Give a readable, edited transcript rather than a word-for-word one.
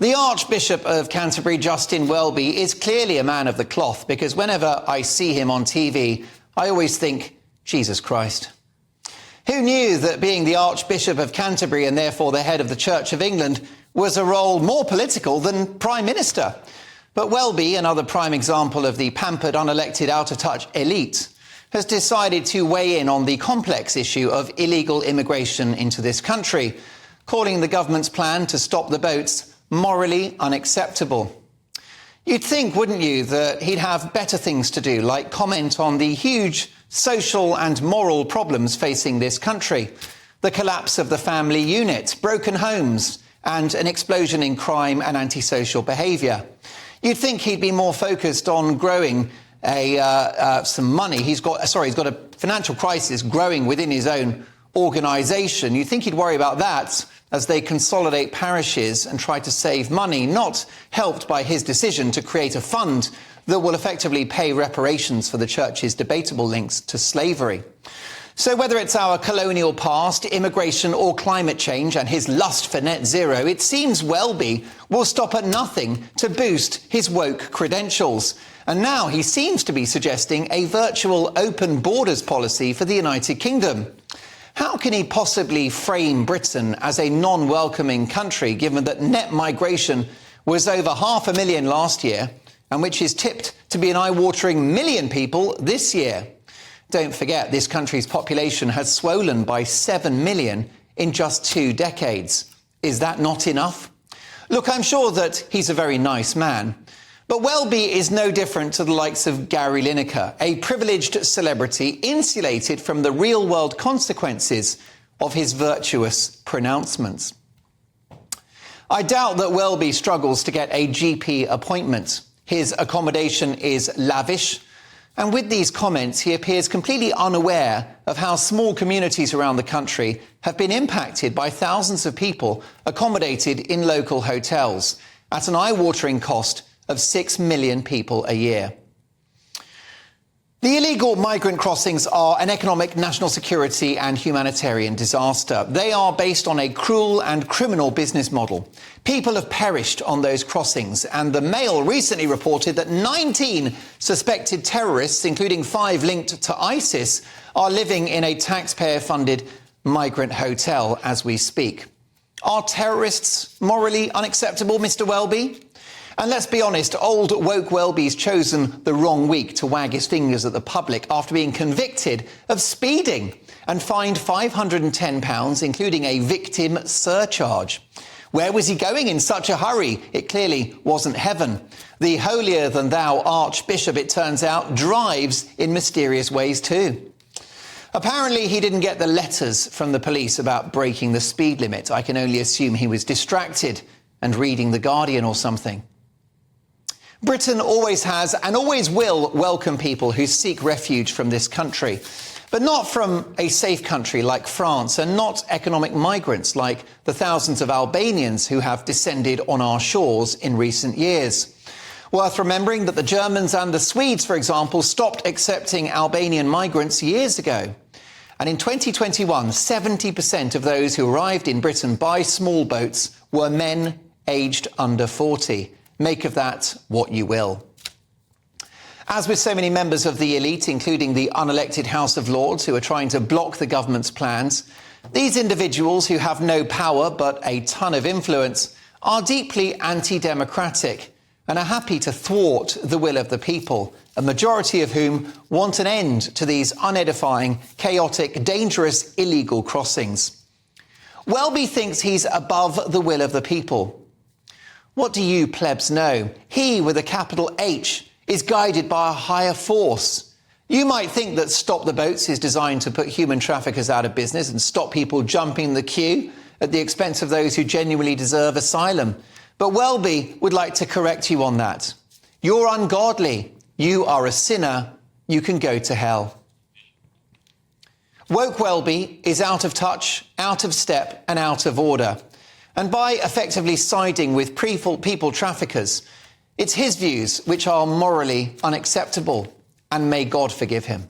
The Archbishop of Canterbury, Justin Welby, is clearly a man of the cloth, because whenever I see him on TV, I always think, Jesus Christ. Who knew that being the Archbishop of Canterbury and therefore the head of the Church of England was a role more political than Prime Minister? But Welby, another prime example of the pampered, unelected, out-of-touch elite, has decided to weigh in on the complex issue of illegal immigration into this country, calling the government's plan to stop the boats morally unacceptable. You'd think, wouldn't you, that he'd have better things to do, like comment on the huge social and moral problems facing this country, the collapse of the family unit, broken homes, and an explosion in crime and antisocial behaviour. You'd think he'd be more focused on growing some money. He's got a financial crisis growing within his own organisation. You'd think he'd worry about that as they consolidate parishes and try to save money, not helped by his decision to create a fund that will effectively pay reparations for the Church's debatable links to slavery. So whether it's our colonial past, immigration or climate change and his lust for net zero, it seems Welby will stop at nothing to boost his woke credentials. And now he seems to be suggesting a virtual open borders policy for the United Kingdom. How can he possibly frame Britain as a non-welcoming country, given that net migration was over 500,000 last year, and which is tipped to be an eye-watering million people this year? Don't forget, this country's population has swollen by 7 million in just 2 decades. Is that not enough? Look, I'm sure that he's a very nice man, but Welby is no different to the likes of Gary Lineker, a privileged celebrity insulated from the real-world consequences of his virtuous pronouncements. I doubt that Welby struggles to get a GP appointment. His accommodation is lavish, and with these comments, he appears completely unaware of how small communities around the country have been impacted by thousands of people accommodated in local hotels at an eye-watering cost of 6 million people a year. The illegal migrant crossings are an economic, national security and humanitarian disaster. They are based on a cruel and criminal business model. People have perished on those crossings, and the Mail recently reported that 19 suspected terrorists, including 5 linked to ISIS, are living in a taxpayer-funded migrant hotel as we speak. Are terrorists morally unacceptable, Mr. Welby? And let's be honest, old woke Welby's chosen the wrong week to wag his fingers at the public after being convicted of speeding and fined £510, including a victim surcharge. Where was he going in such a hurry? It clearly wasn't heaven. The holier-than-thou Archbishop, it turns out, drives in mysterious ways too. Apparently, he didn't get the letters from the police about breaking the speed limit. I can only assume he was distracted and reading The Guardian or something. Britain always has and always will welcome people who seek refuge from this country, but not from a safe country like France, and not economic migrants like the thousands of Albanians who have descended on our shores in recent years. Worth remembering that the Germans and the Swedes, for example, stopped accepting Albanian migrants years ago. And in 2021, 70% of those who arrived in Britain by small boats were men aged under 40. Make of that what you will. As with so many members of the elite, including the unelected House of Lords who are trying to block the government's plans, these individuals who have no power but a ton of influence are deeply anti-democratic and are happy to thwart the will of the people, a majority of whom want an end to these unedifying, chaotic, dangerous, illegal crossings. Welby thinks he's above the will of the people. What do you plebs know? He, with a capital H, is guided by a higher force. You might think that Stop the Boats is designed to put human traffickers out of business and stop people jumping the queue at the expense of those who genuinely deserve asylum. But Welby would like to correct you on that. You're ungodly. You are a sinner. You can go to hell. Woke Welby is out of touch, out of step and out of order. And by effectively siding with people traffickers, it's his views which are morally unacceptable, and may God forgive him.